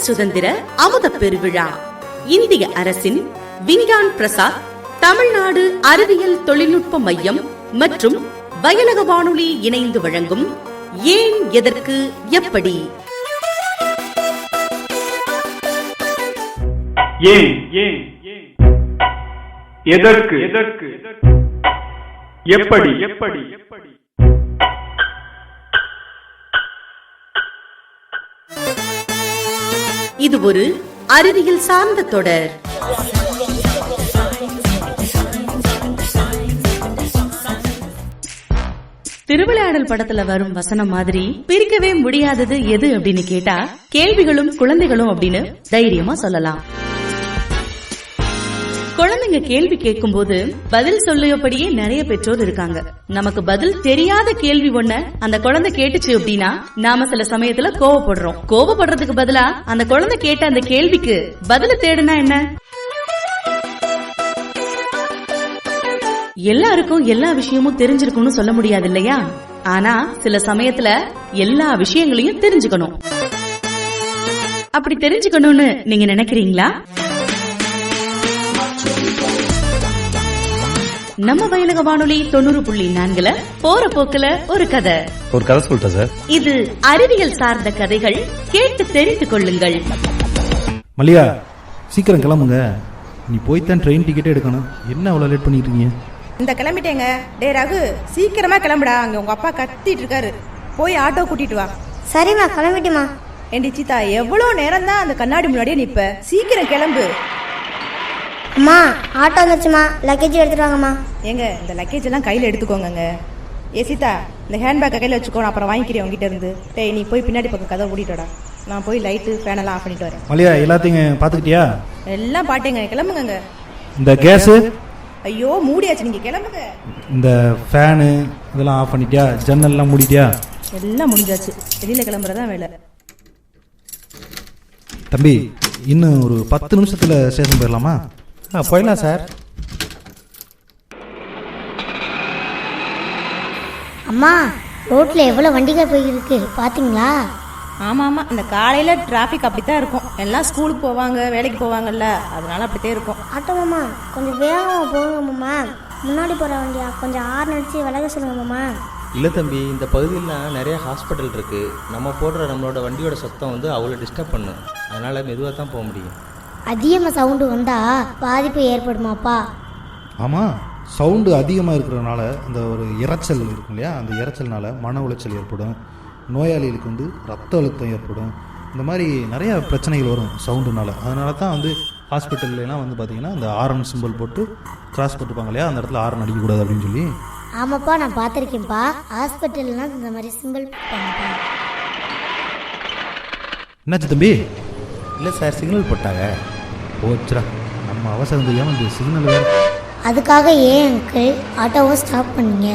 சுதந்திர அமுத பெருவிழா இந்திய அரசின் விஞ்ஞான் பிரசாத், தமிழ்நாடு அறிவியல் தொழில்நுட்ப மையம் மற்றும் வயலக வானொலி இணைந்து வழங்கும் ஏன் எதற்கு எப்படி. ஏன் ஏன் எதற்கு எதற்கு எப்படி எப்படி எப்படி. இது ஒரு அறிவியல் சார்ந்த தொடர். திருவிளையாடல் படத்துல வரும் வசனம் மாதிரி பிரிக்கவே முடியாதது எது அப்படின்னு கேட்டா கேள்விகளும் குழந்தைகளும் அப்படின்னு தைரியமா சொல்லலாம். குழந்தைங்க கேள்வி கேட்கும் போது பதில் சொல்லியபடியே நிறைய பெற்றோர் இருக்காங்க. நமக்கு பதில் தெரியாத கேள்வி ஒண்ண அந்த குழந்தை கேட்டுச்சு அப்படின்னா நாம சில சமயத்துல கோவப்படுறோம். கோவப்படுறதுக்கு பதிலா அந்த குழந்தை கேட்ட அந்த கேள்விக்கு பதில தேடுனா என்ன? எல்லாருக்கும் எல்லா விஷயமும் தெரிஞ்சிருக்கும்னு சொல்ல முடியாது இல்லையா? ஆனா சில சமயத்துல எல்லா விஷயங்களையும் தெரிஞ்சுக்கணும். அப்படி தெரிஞ்சுக்கணும்னு நீங்க நினைக்கிறீங்களா? நம்ம வயலக வானொலி 90.4 போற போக்குல ஒரு கதை சொல்லிட்டேன் சார். இது அறிவியல் சார்ந்த கதைகள். கேட்டு தெரிந்து கொள்ளுங்கள். மல்லியா, சீக்கிரம் கிளம்புங்க. நீ போய்தான் ட்ரெயின் டிக்கெட்டே எடுக்கணும். என்ன அவ்வளவு லேட் பண்ணிட்டு இருக்கீங்க? இந்த கிளம்பிட்டேங்க. டே ரகு, சீக்கிரமா கிளம்புடா. அங்க உங்க அப்பா கத்திட்டு இருக்காரு. போய் ஆட்டோ கூட்டிட்டு வா. சரிம்மா, கிளம்பிட்டுமா. ஏண்டி சீதா, எவ்வளவு நேரம் தான் அந்த கண்ணாடி முன்னாடியே நிப்ப? சீக்கிரம் கிளம்பு. அம்மா, ஆட்டோ வந்துச்சுமா. லக்கேஜ் எடுத்துட்டு வாங்கம்மா. ஏங்க, இந்த லக்கேஜ் எல்லாம் கையில எடுத்துக்கோங்க. ஏ சீதா, இந்த ஹேண்ட்பேக்கை கையில வச்சுக்கோ. நான் அப்புறம் வாங்கிக்கிறேன் உங்ககிட்ட இருந்து. டேய், நீ போய் பின்னாடி பக்கம் கதை ஓடிட்டோடா. நான் போய் லைட்டு ஃபேன் எல்லாம் ஆஃப் பண்ணிட்டு வரேன். மல்லியா, எல்லாத்தையும் பாத்துக்கிட்டியா? எல்லாம் பாட்டேங்க. கிளம்புங்க. இந்த கேஸ் ஐயோ மூடியாச்சு, நீங்க கிளம்புங்க. இந்த ஃபேனு இதெல்லாம் ஆஃப் பண்ணிட்டியா? ஜன்னல் எல்லாம் மூடிட்டியா? எல்லாம் முடிஞ்சாச்சு. வெளியில கிளம்புறதா வேலை. தம்பி, இன்னும் ஒரு 10 நிமிஷத்துல ஸ்டேஷன் போயிடலாமா? போயிடலாம் சார். அம்மா, ரோட்ல எவ்வளவு வண்டிகள் போயிருக்கு பாத்தீங்களா? ஆமா ஆமா, இந்த காலையில டிராபிக் அப்படித்தான் இருக்கும். எல்லாம் ஸ்கூலுக்கு போவாங்க, வேலைக்கு போவாங்கல்ல, அதனால அப்படித்தான் இருக்கும். ஆட்டோ மாமா, கொஞ்சம் வேகமா போங்க மாமா. முன்னாடி போற வண்டியா கொஞ்சம் ஆறு அடிச்சு விலக சொல்லுங்க மாமா. இல்லை தம்பி, இந்த பகுதியிலாம் நிறைய ஹாஸ்பிட்டல் இருக்குது. நம்ம போடுற நம்மளோட வண்டியோட சத்தம் அவ்வளோ டிஸ்டர்ப் பண்ணும். அதனால் மெதுவாக தான் போக முடியும். அதிகமாக சவுண்டு வந்தால் பாதிப்பு ஏற்படுமாப்பா? ஆமாம், சவுண்டு அதிகமாக இருக்கிறதுனால அந்த ஒரு இரைச்சல் இருக்கும் இல்லையா, அந்த இரைச்சல்னால மன உளைச்சல் ஏற்படும். நோயாளிகளுக்கு ரத்த அழுத்தம் ஏற்படும். இந்த மாதிரி நிறையா பிரச்சனைகள் வரும் சவுண்டுனால. அதனால தான் ஹாஸ்பிட்டல்லாம் பார்த்திங்கன்னா இந்த ஆரன் சிம்பிள் போட்டு கிராஸ் போட்டுப்பாங்க இல்லையா, அந்த இடத்துல ஆரன் அடிக்கக்கூடாது அப்படின்னு சொல்லி. ஆமாப்பா, நான் பார்த்துருக்கேன்ப்பா. ஹாஸ்பிட்டல்லாம் இந்த மாதிரி சிம்பிள் போட்டாங்கப்பா. என்னாச்சு தம்பி? இல்லை சார், சிக்னல் போட்டாங்க. போச்சுரா, நம்ம அவசரம் தெரியாமல் இந்த சிக்னல் வேறு. அதுக்காக ஏன் அங்கிள் ஆட்டோவை ஸ்டாப் பண்ணீங்க?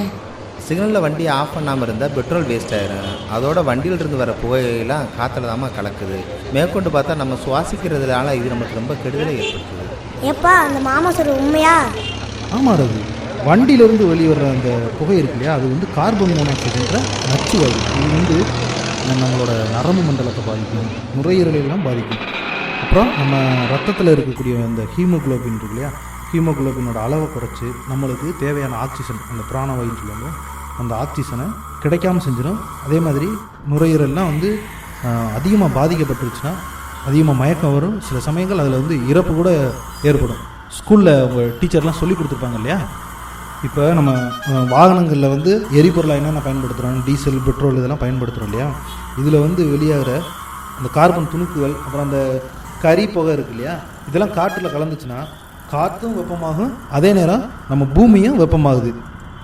சிக்னலில் வண்டி ஆஃப் பண்ணாமல் இருந்தால் பெட்ரோல் வேஸ்ட் ஆயிடும். அதோட வண்டியிலிருந்து வர புகையெல்லாம் காற்றுல தான் கலக்குது. மேற்கொண்டு பார்த்தா நம்ம சுவாசிக்கிறதுனால இது நமக்கு ரொம்ப கெடுதலை ஏற்படுத்துது. ஏப்பா, அந்த மாமா சொல்ற உண்மையா? ஆமாம் ரகு, வண்டியிலிருந்து வெளிவர அந்த புகை இருக்கு இல்லையா, அது கார்பன் மோனாக்சைடுன்ற நச்சு வாயு. இது நம்மளோட நரம்பு மண்டலத்தை பாதிக்கும், நுரையீரலையெல்லாம் பாதிக்கும். அப்புறம் நம்ம ரத்தத்தில் இருக்கக்கூடிய அந்த ஹீமோகுளோபின் இருக்கு இல்லையா, ஹீமோகுளோபினோட அளவை குறைச்சி நம்மளுக்கு தேவையான ஆக்சிஜன், அந்த பிராணவாயுன்னு சொல்லுவாங்க, அந்த ஆக்சிஜனை கிடைக்காமல் செஞ்சிடும். அதே மாதிரி நுரையீரல்லாம் அதிகமாக பாதிக்கப்பட்டுருச்சுன்னா அதிகமாக மயக்கம் வரும். சில சமயங்கள் அதில் இறப்பு கூட ஏற்படும். ஸ்கூலில் உங்கள் டீச்சர்லாம் சொல்லி கொடுத்துருப்பாங்க இல்லையா. இப்போ நம்ம வாகனங்களில் எரிபொருளாக என்னென்ன பயன்படுத்துகிறோம், டீசல், பெட்ரோல் இதெல்லாம் பயன்படுத்துகிறோம் இல்லையா. இதில் வெளியாகிற அந்த கார்பன் துணுக்குகள், அப்புறம் அந்த கரி புகை இருக்கு இல்லையா, இதெல்லாம் காற்றில் கலந்துச்சுன்னா காற்றும் வெப்பமாகும், அதே நேரம் நம்ம பூமியும் வெப்பமாகுது.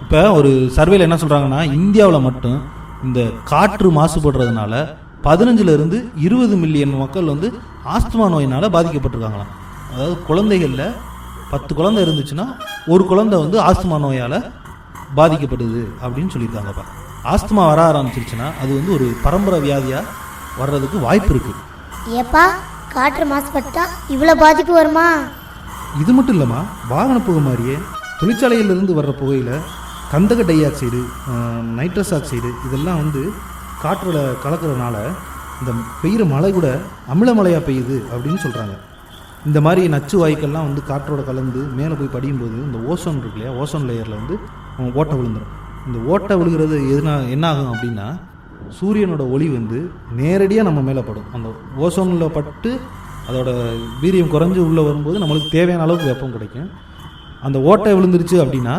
இப்போ ஒரு சர்வேல என்ன சொல்கிறாங்கன்னா, இந்தியாவில் மட்டும் இந்த காற்று மாசுபடுறதுனால 15 to 20 மில்லியன் மக்கள் ஆஸ்துமா நோயினால் பாதிக்கப்பட்டிருக்காங்களாம். அதாவது குழந்தைகளில் 10 குழந்தை இருந்துச்சுன்னா ஒரு குழந்தை ஆஸ்துமா நோயால் பாதிக்கப்படுது அப்படின்னு சொல்லியிருக்காங்கப்பா. ஆஸ்துமா வர ஆரம்பிச்சிருச்சுன்னா அது ஒரு பரம்பரை வியாதியாக வர்றதுக்கு வாய்ப்பு இருக்குது. ஏப்பா, காற்று மாசுபட்டா இவ்வளோ பாதிப்பு வருமா? இது மட்டும் இல்லைம்மா, வாகன புகை மாதிரியே தொழிற்சாலையிலிருந்து வர்ற புகையில் கந்தக டை ஆக்சைடு, நைட்ரஸ் ஆக்சைடு இதெல்லாம் காற்றில் கலக்கிறதுனால இந்த பெய்கிற மழை கூட அமிலமழையாக பெய்யுது அப்படின்னு சொல்கிறாங்க. இந்த மாதிரி நச்சு வாயுக்கள்லாம் வந்து காற்றோட கலந்து மேலே போய் படியும்போது இந்த ஓசோன் இருக்கு இல்லையா, ஓசோன் லேயரில் வந்து ஓட்டை விழுந்துடும். இந்த ஓட்டை விழுகிறது என்ன ஆகும் அப்படின்னா, சூரியனோட ஒளி வந்து நேரடியாக நம்ம மேலே படும். அந்த ஓசோனில் பட்டு அதோட வீரியம் குறைஞ்சி உள்ளே வரும்போது நம்மளுக்கு தேவையான அளவுக்கு வெப்பம் கிடைக்கும். அந்த ஓட்டை விழுந்துருச்சு அப்படின்னா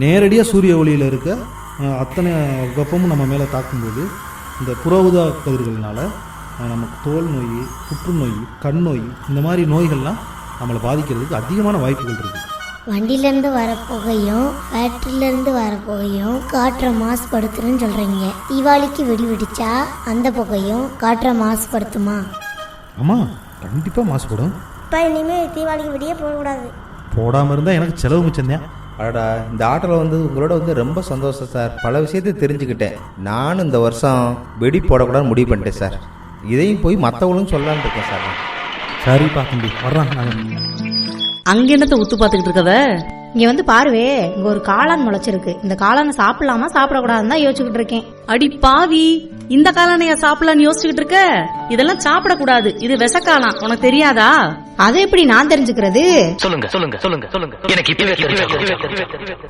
நேரடியாக சூரிய ஒளியில் இருக்க அத்தனை வெப்பமும் நம்ம மேலே தாக்கும்போது இந்த புற ஊதா கதிர்கள்னால நமக்கு தோல் நோய், புற்றுநோய், கண் நோய், இந்த மாதிரி நோய்கள்லாம் நம்மளை பாதிக்கிறதுக்கு அதிகமான வாய்ப்புகள் இருக்குது. வண்டியிலேருந்து வர புகையும் ஃபேக்ட்ரியிலேருந்து வர புகையும் காற்றை மாசுபடுத்துன்னு சொல்கிறீங்க. தீபாவளிக்கு வெடி வெடிச்சா அந்த புகையும் காற்றை மாசுபடுத்துமா? ஆமாம், கண்டிப்பாக மாசுபடும். இப்போ இனிமேல் தீபாவளிக்கு வெடியே போடக்கூடாது. போடாமல் இருந்தால் எனக்கு செலவு மிச்சம்தான். அடடா, இந்த ஆட்டோவில் வந்து உங்களோட வந்து ரொம்ப சந்தோஷம் சார். பல விஷயத்தை தெரிஞ்சுக்கிட்டேன். நானும் இந்த வருஷம் வெடி போடக்கூடாதுன்னு முடிவு பண்ணிட்டேன் சார். இதையும் போய் மற்றவங்களும் சொல்லலான்னு இருக்கேன் சார். சரிப்பா தம்பி, வர்றான் நாங்கள். அங்க என்னத்த உத்து பாத்துக்கிட்டு இருக்கவ? இங்க வந்து பாருவே, இங்க ஒரு காளான் முளைச்சிருக்கு. இந்த காளானை சாப்பிடலாமா சாப்பிடக்கூடாதுன்னு தான் யோசிச்சுக்கிட்டு இருக்கேன். அடி பாவி, இந்த காளானையா சாப்பிடலான்னு யோசிச்சுக்கிட்டு இருக்க? இதெல்லாம் சாப்பிடக்கூடாது, இது விஷக்காளான், உனக்கு தெரியாதா? அதை எப்படி நான் தெரிஞ்சுக்கிறது?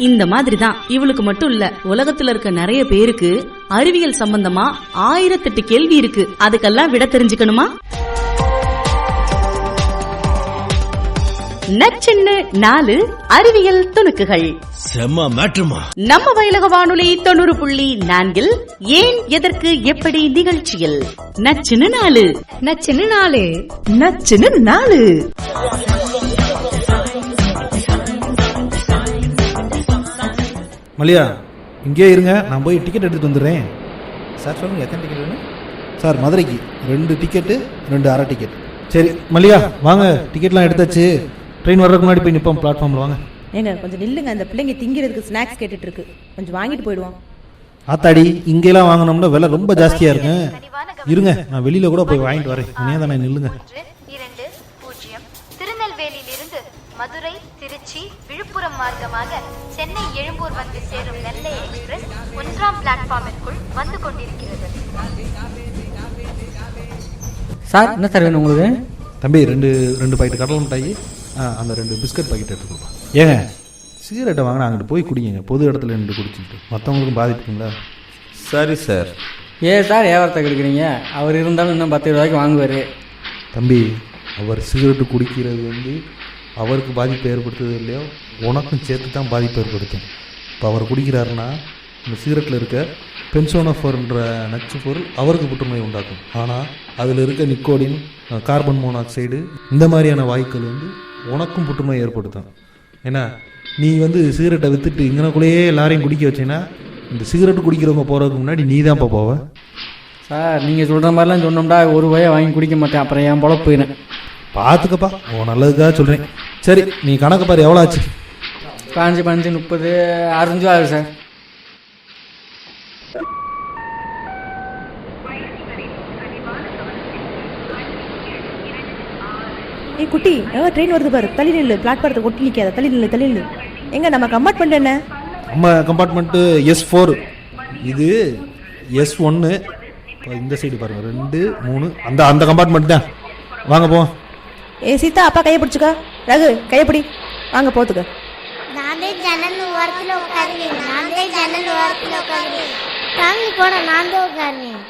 இந்த மாதிரிதான் இவளுக்கு மட்டும் இல்ல, உலகத்துல இருக்க நிறைய பேருக்கு அறிவியல் சம்பந்தமா 1008 கேள்வி இருக்கு. அதுக்கெல்லாம் விட தெரிஞ்சுக்கணுமா? நச்சின்னு 4 அறிவியல் துணுக்குகள். செம்ம மேட்ருமா. நம்ம வயலக வானொலி 90.4 ஏன் எதற்கு எப்படி நிகழ்ச்சியில் நச்சின்னு 4 நச்சுன்னு 4 நச்சின்னு 4. மல்லியா, இங்கே இருங்க, நான் போய் டிக்கெட் எடுத்துகிட்டு வந்துடுறேன். சார் சொல்லுங்கள், எத்தனை டிக்கெட் வேணும்? சார், மதுரைக்கு 2 டிக்கெட்டு, 2 அரை டிக்கெட். சரி மல்லியா, வாங்க, டிக்கெட்லாம் எடுத்தாச்சு. ட்ரெயின் வர்றதுக்கு முன்னாடி போய் நிற்போம் பிளாட்ஃபார்மில். வாங்க. ஏங்க கொஞ்சம் நில்லுங்க, அந்த பிள்ளைங்க திங்கிறதுக்கு ஸ்நாக்ஸ் கேட்டுட்டு இருக்கு, கொஞ்சம் வாங்கிட்டு போயிடுவோம். ஆத்தாடி, இங்கெல்லாம் வாங்கினோம்னா விலை ரொம்ப ஜாஸ்தியாக இருக்கு. இருங்க, நான் வெளியில் கூட போய் வாங்கிட்டு வரேன். இனியே தானே, நில்லுங்க. 220 திருநெல்வேலியிலிருந்து மதுரை, திருச்சி, விழுப்புரம் மார்க்கமாக சென்னை எழும்பூர் வந்து சேரும் நெல்லை எக்ஸ்பிரஸ் 1ஆம் பிளாட்ஃபார்மிற்குள் வந்து கொண்டிருக்கிறது. சார், என்ன சார் வேணும் உங்களுக்கு? தம்பி, ரெண்டு பாக்கெட் கடலை மிட்டாயி, அந்த 2 பிஸ்கட் பாக்கெட் எடுத்துக்கோப்பா. ஏங்க, சிகரெட்டை வாங்கினா அங்கிட்டு போய் குடிங்க, பொது இடத்துல நின்று குடிச்சுட்டு மற்றவங்களுக்கும் பாதிப்புங்களா? சரி சார். ஏன் சார் வியாபாரத்தை கெடுக்குறீங்க? அவர் இருந்தாலும் இன்னும் 10 ரூபாய்க்கு வாங்குவார். தம்பி, அவர் சிகரெட்டு குடிக்கிறது வந்து அவருக்கு பாதிப்பு ஏற்படுத்துறது இல்லையோ, உனக்கும் சேர்த்து தான் பாதிப்பு ஏற்படுத்தும். இப்போ அவர் குடிக்கிறாருன்னா இந்த சிகரெட்டில் இருக்க பென்சோனோஃபோர்ன்ற நச்சு பொருள் அவருக்கு புற்றுநோய் உண்டாக்கும். ஆனால் அதில் இருக்க நிக்கோடின், கார்பன் மோனாக்சைடு, இந்த மாதிரியான வாயுக்கள் வந்து உனக்கும் புற்றுநோய் ஏற்படுத்தும். ஏன்னா நீ வந்து சிகரெட்டை விற்றுட்டு இங்கனக்குள்ளேயே எல்லாரையும் குடிக்க வச்சேன்னா இந்த சிகரெட்டு குடிக்கிறவங்க போகிறதுக்கு முன்னாடி நீ தான் போவ. சார், நீங்கள் சொல்கிற மாதிரிலாம் சொன்னோம்டா 1 ரூபாயை வாங்கி குடிக்க மாட்டேன். அப்புறம் என் பொழப்பு போயிடுறேன். பார்த்துக்கப்பா, நல்லதுக்காக சொல்கிறேன். சரி, நீ கணக்கு பாரு, எவ்வளோ ஆச்சு? 5, 5, 30, 6 ரூபா ஆகுது சார். ஏய் குட்டி, ட்ரெயின் வருது பாரு, தள்ளி நில்லு, பிளாட்ஃபாரத்தை ஒட்டி நிற்காத, தள்ளி நில்லு. எங்க நம்ம கம்பார்ட்மெண்ட் என்ன? நம்ம கம்பார்ட்மெண்ட்டு S4, இது S1. இப்போ இந்த சைடு பாருங்கள், 2, 3, அந்த கம்பார்ட்மெண்ட் தான். வாங்க போ. ஏ சீதா, அப்பா கையை பிடிச்சிக்கா. ரகு, கையை பிடி, வாங்க போத்துக்க. நானே ஜன்னல் ஓரத்தில் உட்காருவேன். நானே ஜன்னல் ஓரத்தில் உட்காருவேன். ஃபேமிலி போட நான் தான் உட்காருவேன்.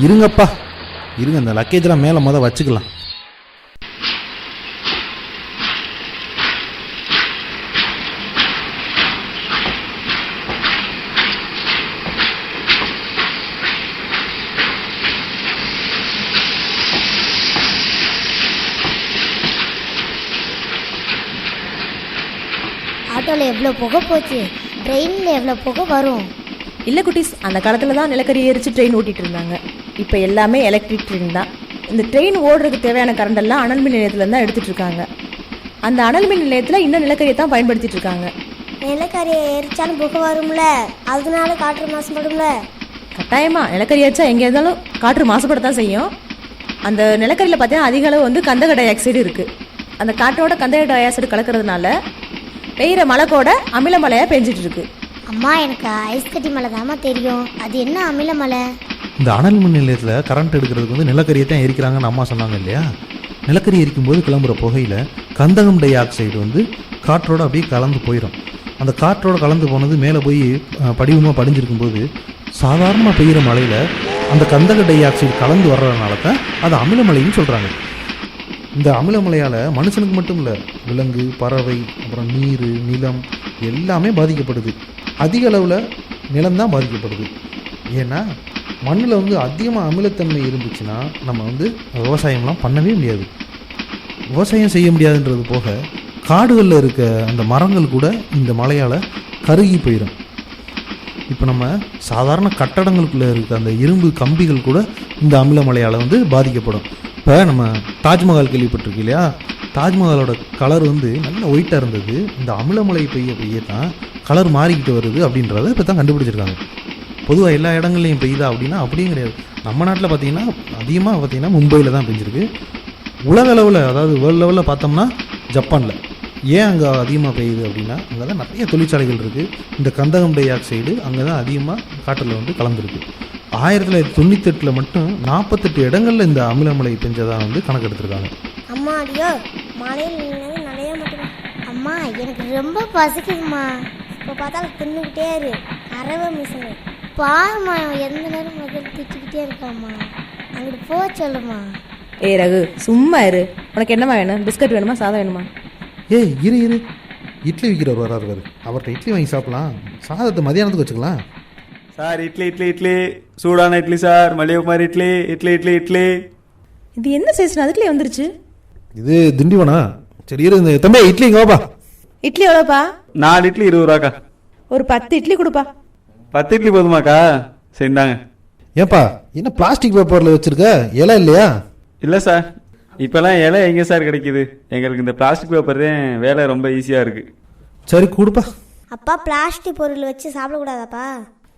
இருங்கப்பா, இருங்க, இந்த லக்கேஜெலாம் மேலே வச்சுக்கலாம். ஆட்டோவில் எவ்வளோ புகை போச்சு, ட்ரெயினில் எவ்வளோ புகை வரும். இல்லை குட்டீஸ், அந்த காலத்தில் தான் நிலக்கரி எரிச்சு ட்ரெயின் ஓட்டிகிட்டு இருந்தாங்க. இப்போ எல்லாமே எலக்ட்ரிக் ட்ரெயின் தான். இந்த ட்ரெயின் ஓடுறதுக்கு தேவையான கரண்டெல்லாம் அனல் மின் நிலையத்தில் தான் எடுத்துகிட்டு இருக்காங்க. அந்த அனல் மின் நிலையத்தில் இன்னும் நிலக்கரியை தான் பயன்படுத்திட்டு இருக்காங்க. நிலக்கரியை எரிச்சாலும் புகை வரும்ல, அதனால காற்று மாசுபடும்ல. கட்டாயமா நிலக்கரி எரிச்சா எங்கே இருந்தாலும் காற்று மாசுபடத்தான் செய்யும். அந்த நிலக்கரியில் பார்த்தீங்கன்னா அதிக அளவு வந்து கந்தக டை ஆக்சைடு இருக்குது. அந்த காற்றோட கந்தக டை ஆக்சைடு கலக்கிறதுனால பெய்கிற மழை கூட அமில மழையாக பெஞ்சிட்டு இருக்கு. அம்மா, எனக்கு ஐஸ் கட்டி மலை தாம்மா தெரியும். அது என்ன அமில மலை? இந்த அனல் மின் நிலையத்தில் கரண்ட் எடுக்கிறதுக்கு வந்து நிலக்கரியை தான் எரிக்கிறாங்கன்னு அம்மா சொன்னாங்க இல்லையா. நிலக்கரி எரிக்கும்போது கிளம்புற புகையில் கந்தகம் டை ஆக்சைடு வந்து காற்றோடு அப்படியே கலந்து போயிடும். அந்த காற்றோடு கலந்து போனது மேலே போய் படிவமாக படிஞ்சிருக்கும்போது சாதாரணமாக பெய்கிற மழையில் அந்த கந்தக டை ஆக்சைடு கலந்து வர்றதுனால தான் அது அமிலமலைன்னு சொல்கிறாங்க. இந்த அமிலமலையால் மனுஷனுக்கு மட்டும் இல்லை, விலங்கு, பறவை, அப்புறம் நீர், நிலம் எல்லாமே பாதிக்கப்படுது. அதிக அளவில் நிலம்தான் பாதிக்கப்படுது. ஏன்னா மண்ணில் வந்து அதிகமாக அமிலத்தன்மை இருந்துச்சுன்னா நம்ம வந்து விவசாயம்லாம் பண்ணவே முடியாது. விவசாயம் செய்ய முடியாதுன்றது போக காடுகளில் இருக்க அந்த மரங்கள் கூட இந்த மழையால் கருகி போயிடும். இப்போ நம்ம சாதாரண கட்டடங்களுக்குள்ளே இருக்க அந்த இரும்பு கம்பிகள் கூட இந்த அமிலமலையால் வந்து பாதிக்கப்படும். இப்போ நம்ம தாஜ்மஹால் கேள்விப்பட்டிருக்கு இல்லையா. தாஜ்மஹாலோட கலர் வந்து நல்ல ஒயிட்டாக இருந்தது. இந்த அமிலமலை பெய்ய தான் கலர் மாறிக்கிட்டு வருது அப்படின்றத இப்போ தான் கண்டுபிடிச்சிருக்காங்க. பொதுவாக எல்லா இடங்கள்லையும் பெய்யுதா அப்படின்னா அப்படியும் கிடையாது. நம்ம நாட்டில் பார்த்திங்கன்னா அதிகமாக பார்த்திங்கன்னா மும்பையில் தான் பெஞ்சிருக்கு. உலக அளவில், அதாவது வேர்ல்டு லெவலில் பார்த்தோம்னா ஜப்பானில். ஏன் அங்கே அதிகமாக பெய்யுது அப்படின்னா அங்கே தான் நிறைய தொழிற்சாலைகள் இருக்குது. இந்த கந்தகம் டை ஆக்சைடு அங்கே தான் அதிகமாக காற்றில் வந்து கலந்துருக்கு. 1998 மட்டும் 48 இடங்களில் இந்த அமிலமலை பெஞ்சதாக வந்து கணக்கெடுத்துருக்காங்க. அம்மா அடியோ மழையில் நிறைய மாட்டேன். அம்மா எனக்கு ரொம்ப பசிக்குதுமா. இப்போ பார்த்தாலும் தின்னுக்கிட்டே இரு. அரவை மிஷினு பாருமா, எந்த நேரம் முதல் திட்டிக்கிட்டே இருக்காம்மா. அங்கிட்டு போக சொல்லுமா. ஏ ரகு, சும்மா இரு. உனக்கு என்னம்மா வேணும்? பிஸ்கட் வேணுமா, சாதம் வேணுமா? ஏய் இரு, இட்லி விற்கிறவர் வராரு, அவர்கிட்ட இட்லி வாங்கி சாப்பிடலாம். சாதத்தை மதியானத்துக்கு வச்சுக்கலாம். சார் இட்லி சூடான இட்லி சார். மல்லிகை மாதிரி இட்லி. இது என்ன சைஸ்னா? அதுக்குள்ளே வந்துருச்சு. இது திண்டிவனா? சரி இரு, இந்த தம்பி இட்லி இங்கே வாப்பா. இட்லி எவ்வளோப்பா? 4 இட்லி 20 ரூபாக்கா. ஒரு 10 இட்லி கொடுப்பா. 10 இட்லி போதுமாக்கா? சரிந்தாங்க. ஏப்பா என்ன பிளாஸ்டிக் பேப்பரில் வச்சுருக்க, இலை இல்லையா? இல்லை சார், இப்போல்லாம் இலை எங்கே சார் கிடைக்கிது? எங்களுக்கு இந்த பிளாஸ்டிக் பேப்பர் தான் வேலை ரொம்ப ஈஸியாக இருக்குது. சரி கொடுப்பா. அப்பா பிளாஸ்டிக் பொருள் வச்சு சாப்பிடக்கூடாதாப்பா?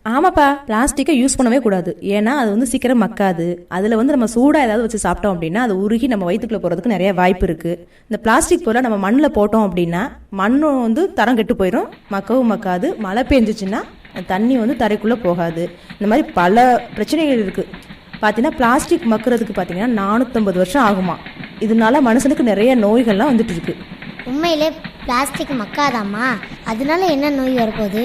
ஆமாப்பா, பிளாஸ்டிக்கை யூஸ் பண்ணவே கூடாது. ஏன்னா அது வந்து சீக்கிரம் மக்காது. அதில் வந்து நம்ம சூடாக ஏதாவது வச்சு சாப்பிட்டோம் அப்படின்னா அது உருகி நம்ம வயிற்றுக்குள்ளே போகிறதுக்கு நிறைய வாய்ப்பு இருக்குது. இந்த பிளாஸ்டிக் பொருளை நம்ம மண்ணில் போட்டோம் அப்படின்னா மண்ணும் வந்து தரம் கெட்டு போயிடும், மக்கவும் மக்காது. மழை பெஞ்சிச்சுன்னா தண்ணி வந்து தரைக்குள்ளே போகாது. இந்த மாதிரி பல பிரச்சனைகள் இருக்குது. பார்த்தீங்கன்னா பிளாஸ்டிக் மக்கிறதுக்கு பார்த்தீங்கன்னா 450 வருஷம் ஆகுமா. இதனால மனுஷனுக்கு நிறைய நோய்கள்லாம் வந்துட்டு இருக்கு. உண்மையிலே பிளாஸ்டிக் மக்காதாம்மா? அதனால என்ன நோய் வரப்போகுது?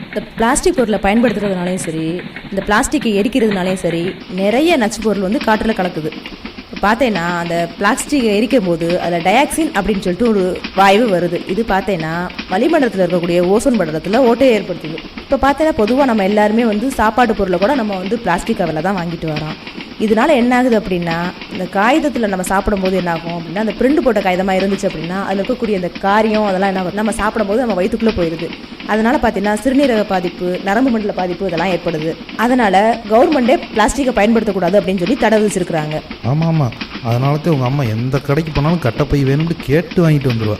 இந்த பிளாஸ்டிக் பொருளை பயன்படுத்துறதுனாலையும் சரி, இந்த பிளாஸ்டிக்கை எரிக்கிறதுனாலையும் சரி, நிறைய நச்சு பொருள் வந்து காற்றில் கலக்குது. இப்போ பார்த்தேன்னா அந்த பிளாஸ்டிக்கை எரிக்கும் போது அதில் டயாக்சின் அப்படின்னு சொல்லிட்டு ஒரு வாயு வருது. இது பார்த்தேன்னா வளிமண்டலத்தில் இருக்கக்கூடிய ஓசோன் மண்டலத்தில் ஓட்டையை ஏற்படுத்துது. இப்போ பார்த்தேன்னா பொதுவாக நம்ம எல்லாருமே வந்து சாப்பாடு பொருளை கூட நம்ம வந்து பிளாஸ்டிக் கவரில் தான் வாங்கிட்டு வரோம். இதனால என்ன ஆகுது அப்படின்னா, இந்த காகிதத்தில் நம்ம சாப்பிடும்போது என்ன ஆகும் அப்படின்னா, அந்த பிரிண்ட் போட்ட காகிதமாக இருந்துச்சு அப்படின்னா அதில் இருக்கக்கூடிய அந்த காரியம் அதெல்லாம் என்ன ஆகும், நம்ம சாப்பிடும்போது நம்ம வயிற்றுக்குள்ளே போயிடுது. அதனால பார்த்தீங்கன்னா சிறுநீரக பாதிப்பு, நரம்பு மண்டல பாதிப்பு இதெல்லாம் ஏற்படுது. அதனால கவர்மெண்டே பிளாஸ்டிக்கை பயன்படுத்தக்கூடாது அப்படின்னு சொல்லி தடை விதிச்சிருக்கிறாங்க. ஆமாம், அதனால தான் உங்கள் அம்மா எந்த கடைக்கு போனாலும் கட்டைப்பை வேணும்னு கேட்டு வாங்கிட்டு வந்துடுவா.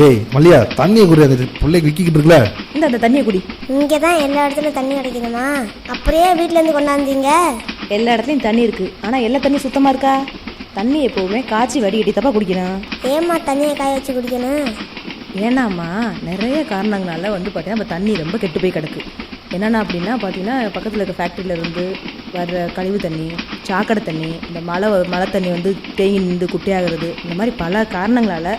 ஏய் மல்லியா, தண்ணியை குடி, அந்த பிள்ளைக்கு விக்கிக்கிட்டு இருக்குல்ல. அந்த தண்ணியை குடி. இங்கே தான் எல்லா இடத்துலையும் தண்ணி கிடைக்குதுமா. அப்படியே வீட்டிலேருந்து கொண்டாந்தீங்க? எல்லா இடத்துலையும் தண்ணி இருக்குது, ஆனால் எல்லா தண்ணி சுத்தமாக இருக்கா? தண்ணி எப்போவுமே காய்ச்சி வடிகட்டி தப்பா குடிக்கணும். ஏம்மா தண்ணியை காய வச்சு குடிக்கணும்? ஏன்னாம்மா நிறைய காரணங்களால வந்து பார்த்தீங்கன்னா நம்ம தண்ணி ரொம்ப கெட்டு போய் கிடக்கு. என்னென்ன அப்படின்னா பார்த்தீங்கன்னா பக்கத்தில் இருக்க ஃபேக்ட்ரியிலேருந்து வர்ற கழிவு தண்ணி, சாக்கடை தண்ணி, இந்த மழை தண்ணி வந்து தேங்கி நின்று குட்டையாகிறது, இந்த மாதிரி பல காரணங்களால்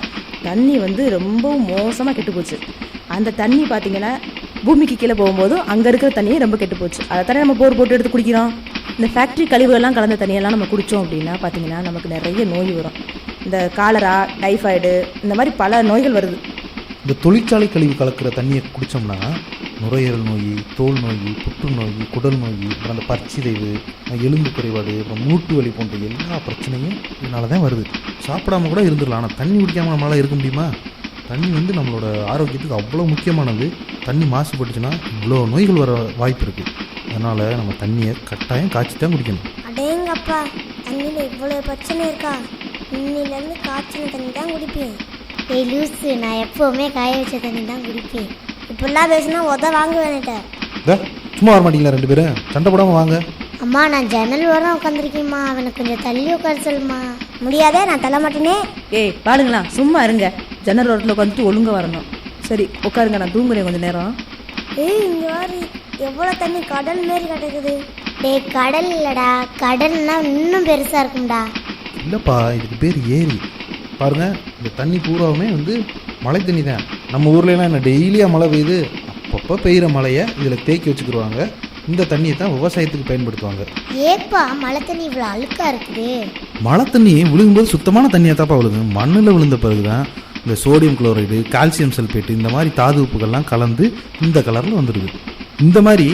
தண்ணி வந்து ரொம்ப மோசமாக கெட்டு போச்சு. அந்த தண்ணி பார்த்திங்கன்னா பூமிக்கு கீழே போகும்போதும் அங்கே இருக்கிற தண்ணியே ரொம்ப கெட்டு போச்சு. அதை தானே நம்ம போர் போட்டு எடுத்து குடிக்கிறோம். இந்த ஃபேக்ட்ரி கழிவுகள்லாம் கலந்த தண்ணியெல்லாம் நம்ம குடித்தோம் அப்படின்னா பார்த்திங்கன்னா நமக்கு நிறைய நோய் வரும். இந்த காலரா, டைஃபாய்டு, இந்த மாதிரி பல நோய்கள் வருது. இந்த தொழிற்சாலை கழிவு கலக்கிற தண்ணியை குடித்தோம்னா நுரையீரல் நோய், தோல் நோய், புற்றுநோய், குடல் நோய், அப்புறம் அந்த பற்சிதைவு, எலும்பு குறைபாடு, அப்புறம் மூட்டு வலி போன்ற எல்லா பிரச்சனையும் இதனால தான் வருது. சாப்பிடாம கூட இருந்துடலாம், ஆனால் தண்ணி குடிக்காமல் நம்மளால் இருக்க முடியுமா? தண்ணி வந்து நம்மளோட ஆரோக்கியத்துக்கு அவ்வளோ முக்கியமானது. தண்ணி மாசுபட்டுச்சுன்னா இவ்வளோ நோய்கள் வர வாய்ப்பு இருக்குது. அதனால் நம்ம தண்ணியை கட்டாயம் காய்ச்சி தான் குடிக்கணும். அடேங்கப்பா, தண்ணியில் இவ்வளோ பிரச்சனை இருக்கா? இன்னிலேருந்து காய்ச்சின தண்ணி தான் குடிப்பேன். ஏய் லூஸு, நான் எப்போவுமே காய வச்ச தண்ணி தான் குடிப்பேன். இப்படிலாம் பேசினா வாங்க வேணுட்டேன். சும்மா வர மாட்டீங்களா ரெண்டு பேரும்? சண்டை போடாமல் வாங்க. அம்மா நான் ஜன்னல் ஓரம் உட்காந்துருக்கேம்மா, அவனுக்கு கொஞ்சம் தள்ளி உட்கார சொல்லுமா. முடியாதே, நான் தள்ள மாட்டேனே. ஏய் பாருங்களா, சும்மா இருங்க. ஜன்னல் ஓரத்தில் உட்காந்துட்டு ஒழுங்காக வரணும். சரி உட்காருங்க, நான் தூங்குறேன் கொஞ்சம் நேரம். ஏய் இங்க பாரு எவ்வளவு தண்ணி கடல் மாரி கிடக்குது. டேய் கடல் இல்லடா, கடல்னா இன்னும் பெருசா இருக்கும்டா. இல்லைப்பா, இதுக்கு பேர் ஏரி. பாருங்க, இந்த தண்ணி பூராவுமே வந்து மழை தண்ணி தான். நம்ம ஊர்லலாம் என்ன டெய்லியாக மழை பெய்யுது? அப்பப்போ பெய்கிற மழையை இதில் தேக்கி வச்சுக்கிடுவாங்க. இந்த தண்ணியை தான் விவசாயத்துக்கு பயன்படுத்துவாங்க. ஏப்பா மழை தண்ணி இவ்வளோ அழுக்கா இருக்குது? மழை தண்ணி விழுகும்போது சுத்தமான தண்ணியாக தான்ப்பா விழுகு. மண்ணில் விழுந்த பிறகு தான் இந்த சோடியம் குளோரைடு, கால்சியம் சல்பேட்டு இந்த மாதிரி தாது உப்புகள்லாம் கலந்து இந்த கலரில் வந்துடுது. இந்த மாதிரி